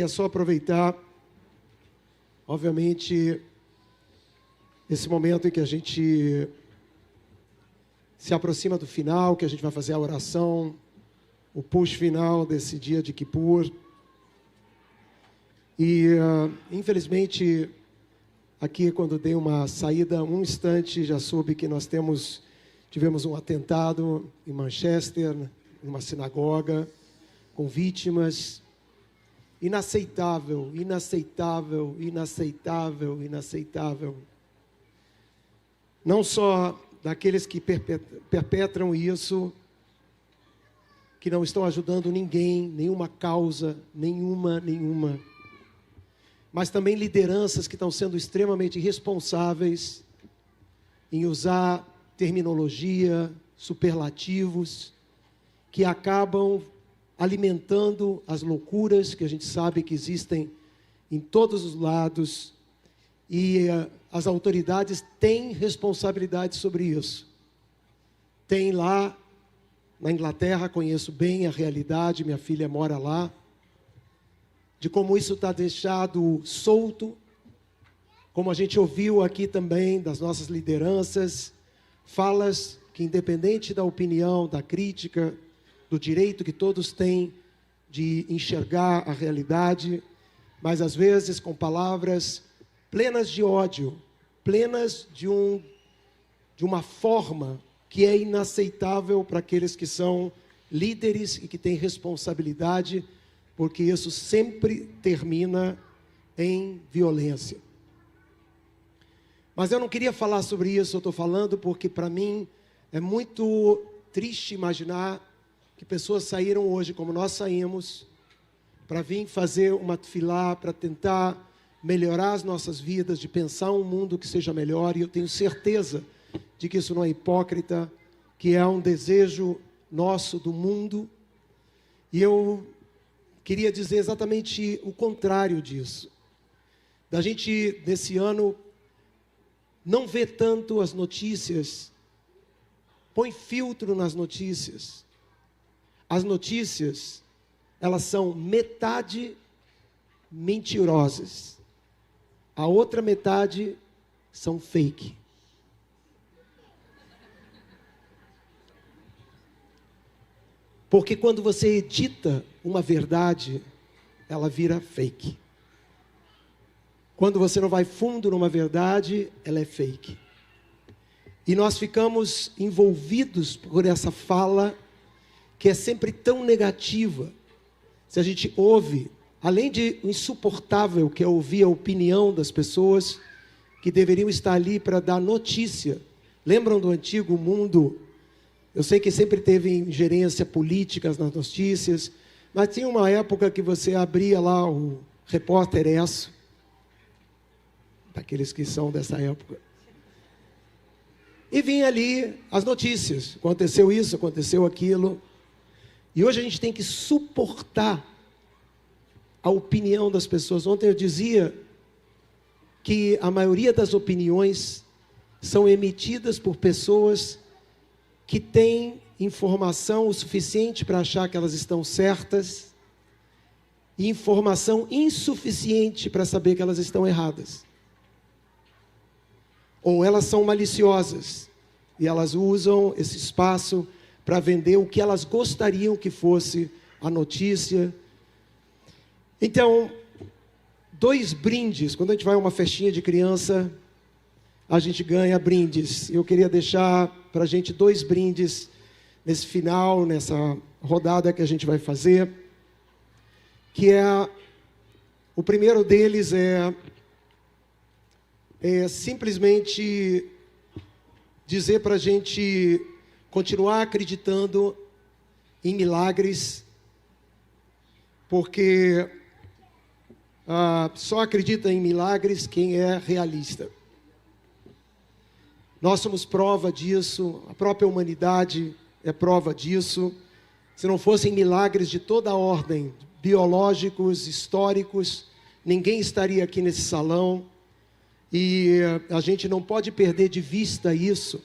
É só aproveitar, obviamente, esse momento em que a gente se aproxima do final, que a gente vai fazer a oração, o push final desse dia de Kippur. E, infelizmente, aqui quando dei uma saída, um instante, já soube que nós tivemos um atentado em Manchester, numa sinagoga, com vítimas. Inaceitável, inaceitável, inaceitável, inaceitável. Não só daqueles que perpetram isso, que não estão ajudando ninguém, nenhuma causa, nenhuma. Mas também lideranças que estão sendo extremamente irresponsáveis em usar terminologia, superlativos, que acabam alimentando as loucuras que a gente sabe que existem em todos os lados, e as autoridades têm responsabilidade sobre isso. Tem lá na Inglaterra, conheço bem a realidade, minha filha mora lá, de como isso está deixado solto, como a gente ouviu aqui também das nossas lideranças, falas que, independente da opinião, da crítica, do direito que todos têm de enxergar a realidade, mas às vezes com palavras plenas de ódio, plenas de uma forma que é inaceitável para aqueles que são líderes e que têm responsabilidade, porque isso sempre termina em violência. Mas eu não queria falar sobre isso, eu estou falando porque para mim é muito triste imaginar que pessoas saíram hoje, como nós saímos, para vir fazer uma tefilá, para tentar melhorar as nossas vidas, de pensar um mundo que seja melhor, e eu tenho certeza de que isso não é hipócrita, que é um desejo nosso do mundo, e eu queria dizer exatamente o contrário disso. Da gente, nesse ano, não ver tanto as notícias, põe filtro nas notícias. As notícias, elas são metade mentirosas. A outra metade são fake. Porque quando você edita uma verdade, ela vira fake. Quando você não vai fundo numa verdade, ela é fake. E nós ficamos envolvidos por essa fala que é sempre tão negativa. Se a gente ouve, além de insuportável, que é ouvir a opinião das pessoas que deveriam estar ali para dar notícia. Lembram do antigo mundo? Eu sei que sempre teve ingerência política nas notícias, mas tinha uma época que você abria lá o Repórter Esso, daqueles que são dessa época, e vinha ali as notícias. Aconteceu isso, aconteceu aquilo. E hoje a gente tem que suportar a opinião das pessoas. Ontem eu dizia que a maioria das opiniões são emitidas por pessoas que têm informação o suficiente para achar que elas estão certas e informação insuficiente para saber que elas estão erradas. Ou elas são maliciosas e elas usam esse espaço para vender o que elas gostariam que fosse a notícia. Então, 2 brindes. Quando a gente vai a uma festinha de criança, a gente ganha brindes. Eu queria deixar para a gente 2 brindes nesse final, nessa rodada que a gente vai fazer. Que é, o primeiro deles é simplesmente dizer para a gente continuar acreditando em milagres, porque só acredita em milagres quem é realista. Nós somos prova disso, a própria humanidade é prova disso. Se não fossem milagres de toda a ordem, biológicos, históricos, ninguém estaria aqui nesse salão, e a gente não pode perder de vista isso.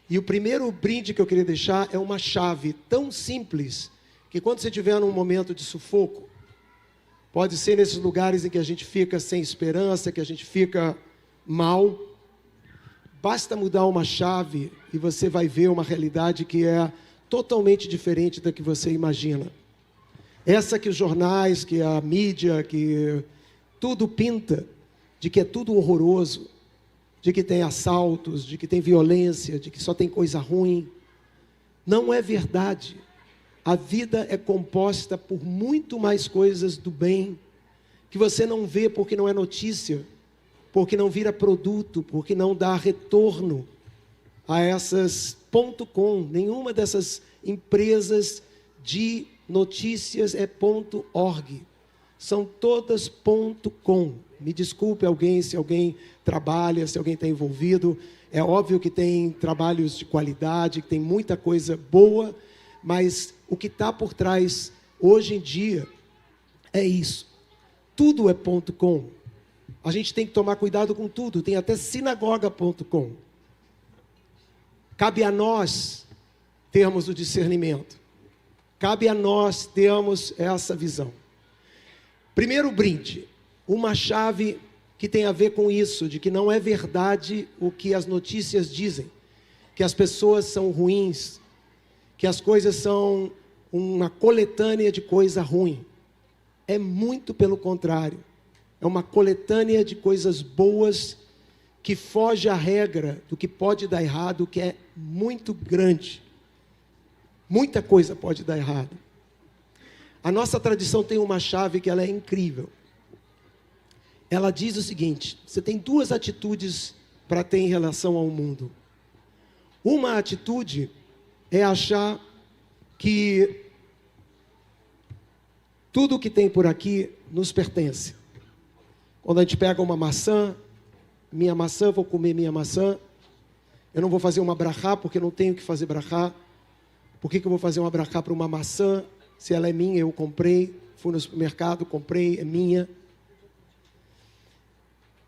E o primeiro brinde que eu queria deixar é uma chave tão simples, que quando você estiver num momento de sufoco, pode ser nesses lugares em que a gente fica sem esperança, que a gente fica mal. Basta mudar uma chave e você vai ver uma realidade que é totalmente diferente da que você imagina. Essa que os jornais, que a mídia, que tudo pinta, de que é tudo horroroso, de que tem assaltos, de que tem violência, de que só tem coisa ruim. Não é verdade. A vida é composta por muito mais coisas do bem, que você não vê porque não é notícia, porque não vira produto, porque não dá retorno a essas .com. Nenhuma dessas empresas de notícias é .org. São todas .com. Me desculpe alguém, se alguém trabalha, se alguém está envolvido. É óbvio que tem trabalhos de qualidade, que tem muita coisa boa, mas o que está por trás hoje em dia é isso. Tudo é .com. A gente tem que tomar cuidado com tudo. Tem até sinagoga.com. Cabe a nós termos o discernimento. Cabe a nós termos essa visão. Primeiro brinde, uma chave que tem a ver com isso, de que não é verdade o que as notícias dizem, que as pessoas são ruins, que as coisas são uma coletânea de coisa ruim. É muito pelo contrário. É uma coletânea de coisas boas que foge à regra do que pode dar errado, que é muito grande. Muita coisa pode dar errado. A nossa tradição tem uma chave que ela é incrível. Ela diz o seguinte: você tem duas atitudes para ter em relação ao mundo. Uma atitude é achar que tudo que tem por aqui nos pertence. Quando a gente pega uma maçã, minha maçã, vou comer minha maçã, eu não vou fazer uma brachá porque eu não tenho que fazer brachá. Por que eu vou fazer uma brachá para uma maçã, se ela é minha, eu comprei, fui no supermercado, comprei, é minha.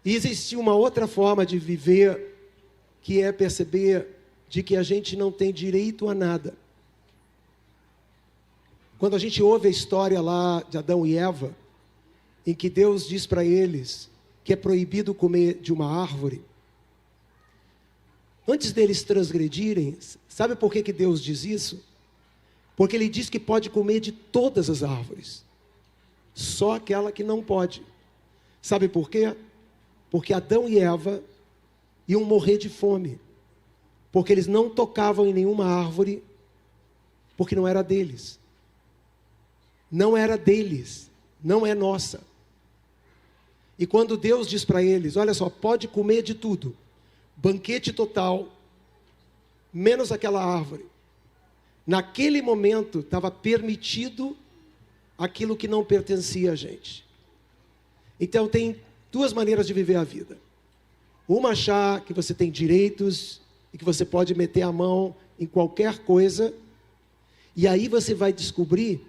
E existe uma outra forma de viver, que é perceber de que a gente não tem direito a nada. Quando a gente ouve a história lá de Adão e Eva, em que Deus diz para eles que é proibido comer de uma árvore, antes deles transgredirem, sabe por que Deus diz isso? Porque Ele diz que pode comer de todas as árvores, só aquela que não pode. Sabe por quê? Porque Adão e Eva iam morrer de fome, porque eles não tocavam em nenhuma árvore, porque não era deles. Não era deles, não é nossa. E quando Deus diz para eles, olha só, pode comer de tudo, banquete total, menos aquela árvore. Naquele momento estava permitido aquilo que não pertencia a gente. Então tem duas maneiras de viver a vida. Uma, achar que você tem direitos e que você pode meter a mão em qualquer coisa, e aí você vai descobrir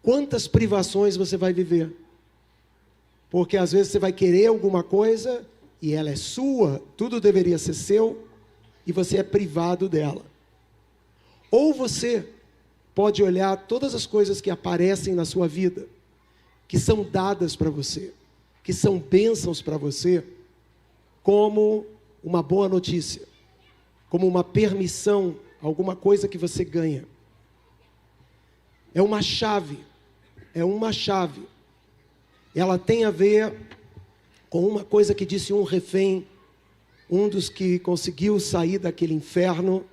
quantas privações você vai viver. Porque às vezes você vai querer alguma coisa e ela é sua, tudo deveria ser seu, e você é privado dela. Ou você pode olhar todas as coisas que aparecem na sua vida, que são dadas para você, que são bênçãos para você, como uma boa notícia, como uma permissão, alguma coisa que você ganha. É uma chave, ela tem a ver com uma coisa que disse um refém, um dos que conseguiu sair daquele inferno,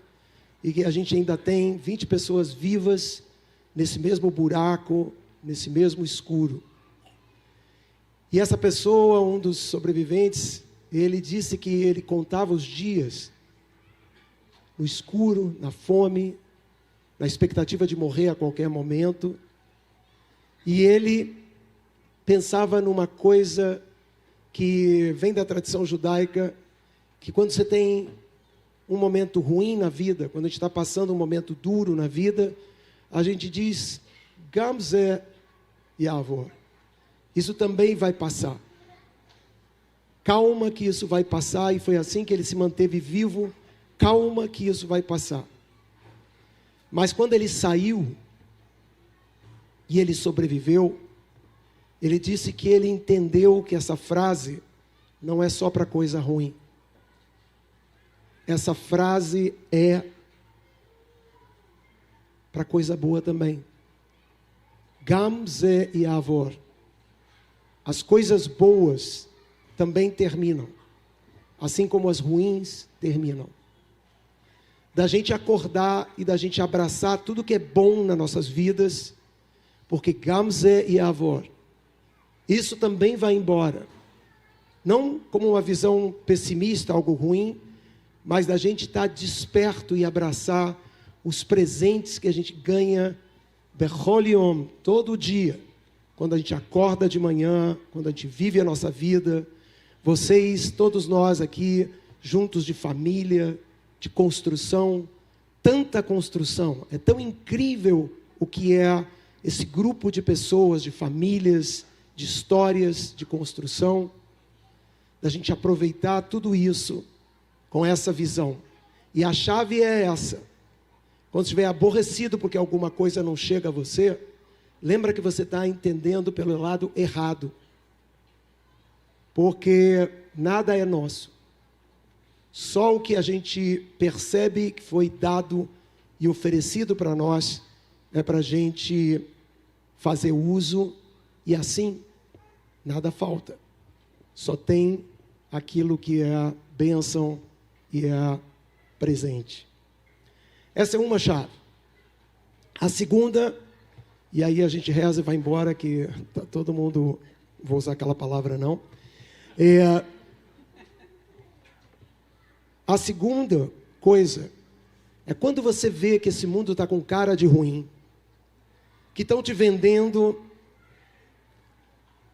e que a gente ainda tem 20 pessoas vivas nesse mesmo buraco, nesse mesmo escuro. E essa pessoa, um dos sobreviventes, ele disse que ele contava os dias no escuro, na fome, na expectativa de morrer a qualquer momento. E ele pensava numa coisa que vem da tradição judaica, que quando você tem um momento ruim na vida, quando a gente está passando um momento duro na vida, a gente diz, Gamze Yavor, isso também vai passar. Calma que isso vai passar, e foi assim que ele se manteve vivo, calma que isso vai passar. Mas quando ele saiu, e ele sobreviveu, ele disse que ele entendeu que essa frase não é só para coisa ruim. Essa frase é para coisa boa também. Gam ze yavor. As coisas boas também terminam, assim como as ruins terminam. Da gente acordar e da gente abraçar tudo que é bom nas nossas vidas, porque Gam ze yavor. Isso também vai embora. Não como uma visão pessimista, algo ruim, mas da gente estar desperto e abraçar os presentes que a gente ganha bechol yom, todo dia, quando a gente acorda de manhã, quando a gente vive a nossa vida. Vocês, todos nós aqui, juntos de família, de construção, tanta construção, é tão incrível o que é esse grupo de pessoas, de famílias, de histórias, de construção, da gente aproveitar tudo isso com essa visão. E a chave é essa. Quando estiver aborrecido porque alguma coisa não chega a você, lembra que você está entendendo pelo lado errado. Porque nada é nosso. Só o que a gente percebe que foi dado e oferecido para nós é para a gente fazer uso, e assim nada falta. Só tem aquilo que é bênção e é presente. Essa é uma chave. A segunda, e aí a gente reza e vai embora, que tá todo mundo, vou usar aquela palavra não. A segunda coisa é quando você vê que esse mundo está com cara de ruim, que estão te vendendo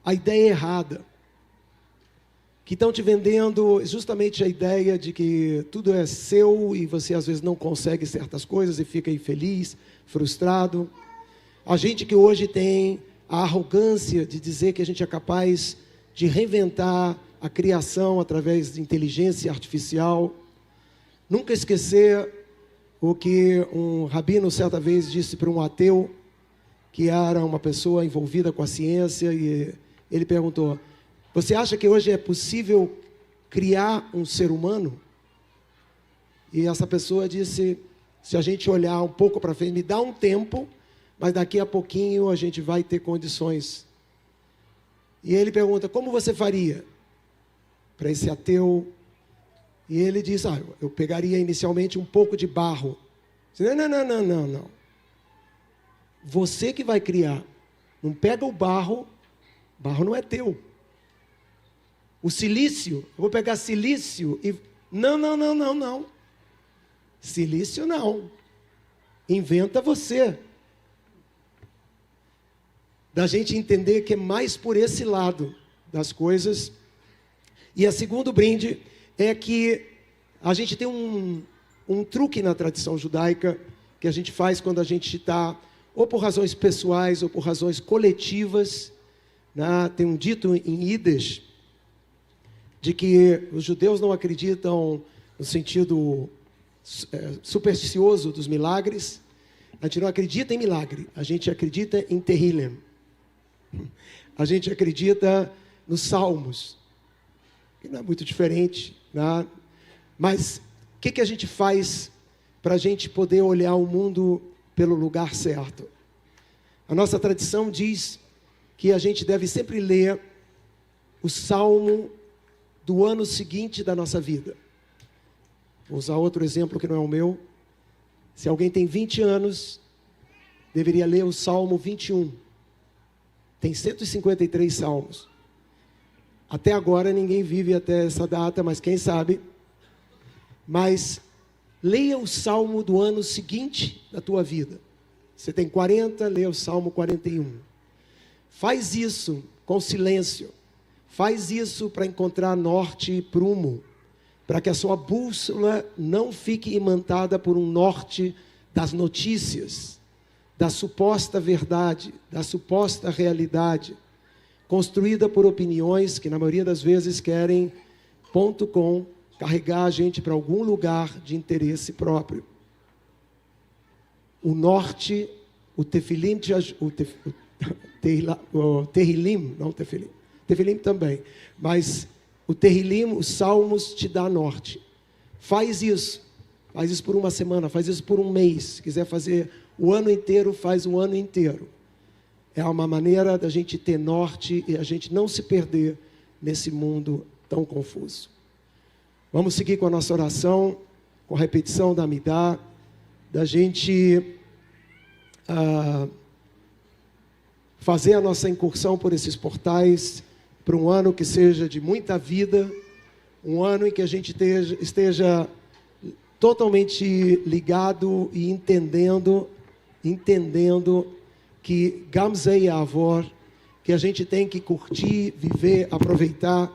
a ideia errada, que estão te vendendo justamente a ideia de que tudo é seu e você às vezes não consegue certas coisas e fica infeliz, frustrado. A gente que hoje tem a arrogância de dizer que a gente é capaz de reinventar a criação através de inteligência artificial. Nunca esquecer o que um rabino certa vez disse para um ateu, que era uma pessoa envolvida com a ciência, e ele perguntou: você acha que hoje é possível criar um ser humano? E essa pessoa disse: se a gente olhar um pouco para frente, me dá um tempo, mas daqui a pouquinho a gente vai ter condições. E ele pergunta: como você faria? Para esse ateu. E ele diz: eu pegaria inicialmente um pouco de barro. Não. Você que vai criar. Não pega o barro não é teu. O silício, eu vou pegar silício e... Não. Silício não. Inventa você. Da gente entender que é mais por esse lado das coisas. E a segundo brinde é que a gente tem um truque na tradição judaica que a gente faz quando a gente está, ou por razões pessoais, ou por razões coletivas, né? Tem um dito em Yiddish, de que os judeus não acreditam no sentido supersticioso dos milagres. A gente não acredita em milagre, a gente acredita em Tehillim. A gente acredita nos salmos, que não é muito diferente, né? Mas o que a gente faz para a gente poder olhar o mundo pelo lugar certo? A nossa tradição diz que a gente deve sempre ler o salmo do ano seguinte da nossa vida. Vou usar outro exemplo que não é o meu. Se alguém tem 20 anos, deveria ler o Salmo 21. Tem 153 salmos. Até agora ninguém vive até essa data, mas quem sabe. Mas leia o salmo do ano seguinte da tua vida. Você tem 40, leia o Salmo 41. Faz isso com silêncio. Faz isso para encontrar norte e prumo, para que a sua bússola não fique imantada por um norte das notícias, da suposta verdade, da suposta realidade, construída por opiniões que na maioria das vezes querem, carregar a gente para algum lugar de interesse próprio. O norte, o tefilim, o Terrilim, não Tefilim. Tefilim também. Mas o Terrilim, os Salmos, te dá norte. Faz isso por uma semana, faz isso por um mês. Se quiser fazer o ano inteiro, faz o ano inteiro. É uma maneira da gente ter norte e a gente não se perder nesse mundo tão confuso. Vamos seguir com a nossa oração, com a repetição da Amidá, da gente fazer a nossa incursão por esses portais, para um ano que seja de muita vida, um ano em que a gente esteja totalmente ligado e entendendo que Gamzei Avor, que a gente tem que curtir, viver, aproveitar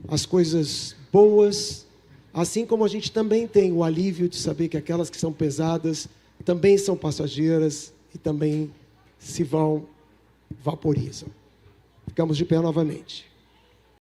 as coisas boas, assim como a gente também tem o alívio de saber que aquelas que são pesadas também são passageiras e também se vão, vaporizam. Ficamos de pé novamente.